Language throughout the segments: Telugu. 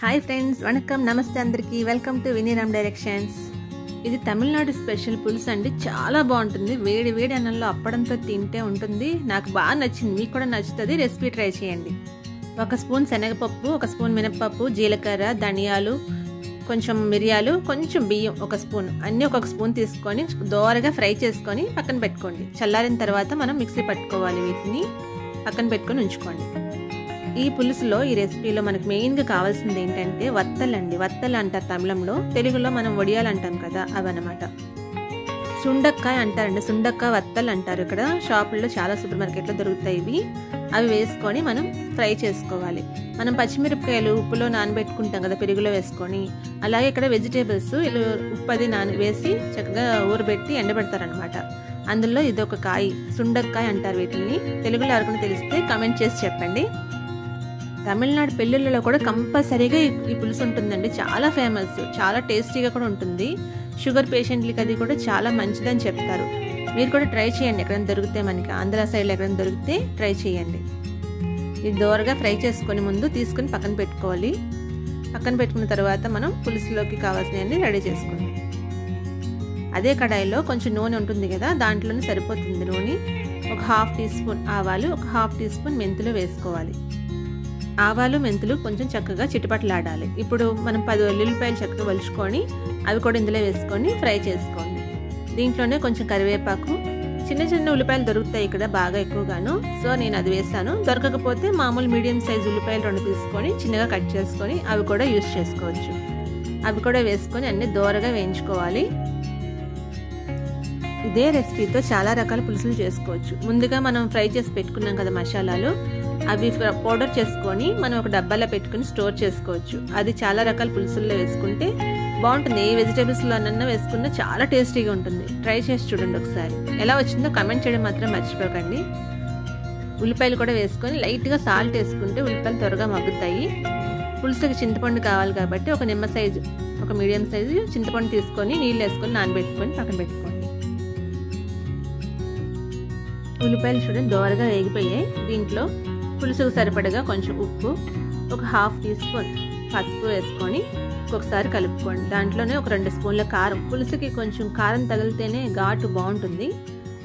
హాయ్ ఫ్రెండ్స్, వణకం, నమస్తే అందరికీ. Welcome to Vineeram directions. ఇది తమిళనాడు స్పెషల్ పులుసు అండి. చాలా బాగుంటుంది. వేడి వేడి అన్నంలో అప్పడంతో తింటే ఉంటుంది. నాకు బాగా నచ్చింది, మీకు కూడా నచ్చుతుంది. రెసిపీ ట్రై చేయండి. 1 స్పూన్ శనగపప్పు, 1 స్పూన్ మినపప్పు, జీలకర్ర, ధనియాలు, కొంచెం మిరియాలు, కొంచెం బియ్యం 1 స్పూన్ అన్నీ 1 స్పూన్ తీసుకొని దోరగా ఫ్రై చేసుకొని పక్కన పెట్టుకోండి. చల్లారిన తర్వాత మనం మిక్సీ పట్టుకోవాలి. వీటిని పక్కన పెట్టుకొని ఉంచుకోండి. ఈ పులుసులో, ఈ రెసిపీలో మనకు మెయిన్గా కావాల్సింది ఏంటంటే వత్తలు అండి. వత్తలు అంటారు తమిళంలో, తెలుగులో మనం వడియాలు అంటాం కదా, అవన్నమాట. సుండక్కాయ అంటారండి, సుండక్కాయ వత్తలు అంటారు. ఇక్కడ షాపుల్లో చాలా సూపర్ మార్కెట్లో దొరుకుతాయి ఇవి. అవి వేసుకొని మనం ఫ్రై చేసుకోవాలి. మనం పచ్చిమిరపకాయలు ఉప్పులో నానబెట్టుకుంటాం కదా, పెరుగులో వేసుకొని, అలాగే ఇక్కడ వెజిటేబుల్స్ ఉప్పు అది వేసి చక్కగా ఊరబెట్టి ఎండబెడతారనమాట. అందులో ఇదొక కాయ, సుండక్కాయ అంటారు వీటిని. తెలుగులో ఎవరికైనా తెలిస్తే కామెంట్ చేసి చెప్పండి. తమిళనాడు పెళ్ళిళ్ళలో కూడా కంపల్సరీగా ఈ పులుసు ఉంటుందండి. చాలా ఫేమస్, చాలా టేస్టీగా కూడా ఉంటుంది. షుగర్ పేషెంట్లకి అది కూడా చాలా మంచిదని చెప్తారు. మీరు కూడా ట్రై చేయండి. ఎక్కడైనా దొరికితే, మనకి ఆంధ్ర సైడ్లో ఎక్కడైనా దొరికితే ట్రై చేయండి. ఇది దోరగా ఫ్రై చేసుకొని ముందు తీసుకొని పక్కన పెట్టుకోవాలి. పక్కన పెట్టుకున్న తర్వాత మనం పులుసులోకి కావాల్సినవన్నీ రెడీ చేసుకోండి. అదే కడాయిలో కొంచెం నూనె ఉంటుంది కదా, దాంట్లోనే సరిపోతుంది నూనె. 1/2 టీ స్పూన్ ఆవాలు, 1/2 టీ స్పూన్ మెంతులు వేసుకోవాలి. ఆవాలు మెంతులు కొంచెం చక్కగా చిటపటలాడాలి. ఇప్పుడు మనం 10 వెల్లుల్లిపాయలు చక్కగా వలుచుకొని అవి కూడా ఇందులో వేసుకొని ఫ్రై చేసుకోండి. దీంట్లోనే కొంచెం కరివేపాకు, చిన్న చిన్న ఉల్లిపాయలు దొరుకుతాయి ఇక్కడ బాగా ఎక్కువగాను, సో నేను అది వేసాను. దొరకకపోతే మామూలు మీడియం సైజ్ ఉల్లిపాయలు 2 తీసుకొని చిన్నగా కట్ చేసుకొని అవి కూడా యూస్ చేసుకోవచ్చు. అవి కూడా వేసుకొని అన్ని దోరగా వేయించుకోవాలి. ఇదే రెసిపీతో చాలా రకాల పులుసులు చేసుకోవచ్చు. ముందుగా మనం ఫ్రై చేసి పెట్టుకున్నాం కదా మసాలాలు, అవి పౌడర్ చేసుకొని మనం ఒక డబ్బాలో పెట్టుకుని స్టోర్ చేసుకోవచ్చు. అది చాలా రకాల పులుసుల్లో వేసుకుంటే బాగుంటుంది. ఏ వెజిటేబుల్స్లో అన్న వేసుకున్నా చాలా టేస్టీగా ఉంటుంది. ట్రై చేసి చూడండి ఒకసారి. ఎలా వచ్చిందో కమెంట్ చేయడం మాత్రం మర్చిపోకండి. ఉల్లిపాయలు కూడా వేసుకొని లైట్గా సాల్ట్ వేసుకుంటే ఉల్లిపాయలు త్వరగా మగ్గుతాయి. పులుసుకి చింతపండు కావాలి కాబట్టి ఒక నిమ్మ సైజు, ఒక మీడియం సైజు చింతపండు తీసుకొని నీళ్ళు వేసుకొని నానబెట్టుకొని పక్కన పెట్టుకోండి. ఉల్లిపాయలు చూడండి దోరగా వేగిపోయాయి. దీంట్లో పులుసుకు సరిపడగా కొంచెం ఉప్పు, 1/2 టీ స్పూన్ పసుపు వేసుకొని ఒకసారి కలుపుకోండి. దాంట్లోనే 2 స్పూన్ల కారం. పులుసుకి కొంచెం కారం తగిలితేనే ఘాటు బాగుంటుంది.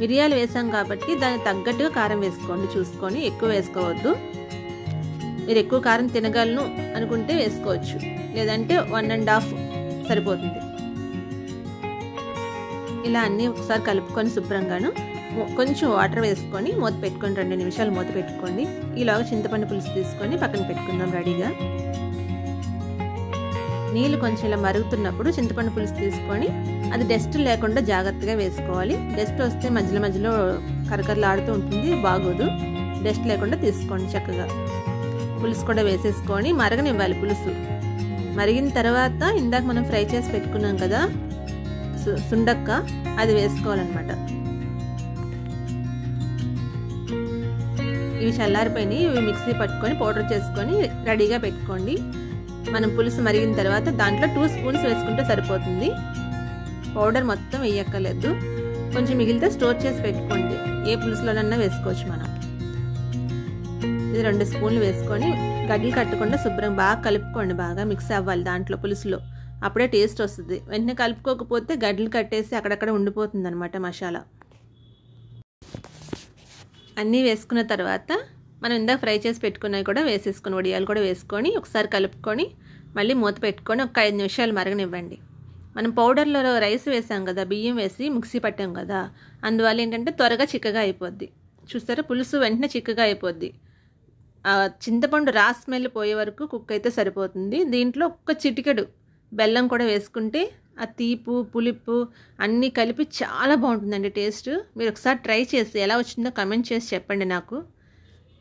మిరియాలు వేసాం కాబట్టి దానికి తగ్గట్టుగా కారం వేసుకోండి చూసుకొని, ఎక్కువ వేసుకోవద్దు. మీరు ఎక్కువ కారం తినగలను అనుకుంటే వేసుకోవచ్చు, లేదంటే 1.5 సరిపోతుంది. ఇలా అన్నీ ఒకసారి కలుపుకొని శుభ్రంగాను కొంచెం వాటర్ వేసుకొని మూత పెట్టుకొని 2 నిమిషాలు మూత పెట్టుకోండి. ఈలోగా చింతపండు పులుసు తీసుకొని పక్కన పెట్టుకుందాం రెడీగా. నీళ్ళు కొంచెం ఇలా మరుగుతున్నప్పుడు చింతపండు పులుసు తీసుకొని అది డస్ట్ లేకుండా జాగ్రత్తగా వేసుకోవాలి. డస్ట్ వస్తే మధ్యలో మధ్యలో కరకరలాడుతూ ఉంటుంది, బాగోదు. డస్ట్ లేకుండా తీసుకోండి చక్కగా. పులుసు కూడా వేసేసుకొని మరగనివ్వాలి. పులుసు మరిగిన తర్వాత ఇందాక మనం ఫ్రై చేసి పెట్టుకున్నాం కదా సుండక్క, అది వేసుకోవాలన్నమాట. ఇవి చల్లారిపోయినాయి. ఇవి మిక్సీ పట్టుకొని పౌడర్ చేసుకొని రెడీగా పెట్టుకోండి. మనం పులుసు మరిగిన తర్వాత దాంట్లో 2 స్పూన్స్ వేసుకుంటే సరిపోతుంది. పౌడర్ మొత్తం వేయక్కర్లేదు. కొంచెం మిగిలితే స్టోర్ చేసి పెట్టుకోండి. ఏ పులుసులోనన్నా వేసుకోవచ్చు మనం. ఇది 2 స్పూన్లు వేసుకొని గడ్డలు కట్టకుండా శుభ్రం బాగా కలుపుకోండి. బాగా మిక్స్ అవ్వాలి దాంట్లో పులుసులో, అప్పుడే టేస్ట్ వస్తుంది. వెంటనే కలుపుకోకపోతే గడ్డలు కట్టేసి అక్కడక్కడ ఉండిపోతుంది అనమాట మసాలా. అన్నీ వేసుకున్న తర్వాత మనం ఇందాక ఫ్రై చేసి పెట్టుకున్నవి కూడా వేసేసుకొని, వడియాలు కూడా వేసుకొని ఒకసారి కలుపుకొని మళ్ళీ మూత పెట్టుకొని ఒక 5 నిమిషాలు మరగనివ్వండి. మనం పౌడర్లో రైస్ వేసాం కదా, బియ్యం వేసి మిక్సీ పట్టాం కదా, అందువల్ల ఏంటంటే త్వరగా చిక్కగా అయిపోద్ది. చూస్తారా, పులుసు వెంటనే చిక్కగా అయిపోద్ది. చింతపండు రా స్మెల్ పోయే వరకు కుక్ అయితే సరిపోతుంది. దీంట్లో ఒక్క చిటికెడు బెల్లం కూడా వేసుకుంటే ఆ తీపు పులుపు అన్నీ కలిపి చాలా బాగుంటుందండి టేస్ట్. మీరు ఒకసారి ట్రై చేసి ఎలా వచ్చిందో కమెంట్ చేసి చెప్పండి నాకు.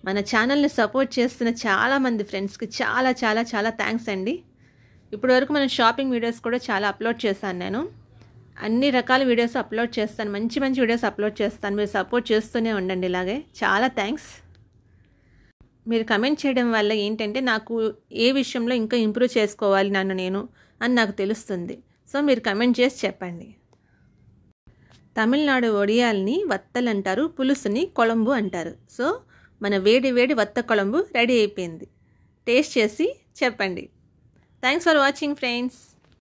మన ఛానల్ని సపోర్ట్ చేస్తున్న చాలామంది ఫ్రెండ్స్కి చాలా చాలా చాలా థ్యాంక్స్ అండి. ఇప్పటివరకు మనం షాపింగ్ వీడియోస్ కూడా చాలా అప్లోడ్ చేశాను. నేను అన్ని రకాల వీడియోస్ అప్లోడ్ చేస్తాను, మంచి మంచి వీడియోస్ అప్లోడ్ చేస్తాను. మీరు సపోర్ట్ చేస్తూనే ఉండండి ఇలాగే. చాలా థ్యాంక్స్. మీరు కమెంట్ చేయడం వల్ల ఏంటంటే నాకు ఏ విషయంలో ఇంకా ఇంప్రూవ్ చేసుకోవాలి నేను అని నాకు తెలుస్తుంది. సో మీరు కమెంట్ చేసి చెప్పండి. తమిళనాడు వడియాల్ని వత్తలు అంటారు, పులుసుని కొలంబు అంటారు. సో మన వేడి వేడి వత్త కొలంబు రెడీ అయిపోయింది. టేస్ట్ చేసి చెప్పండి. Thanks for watching friends.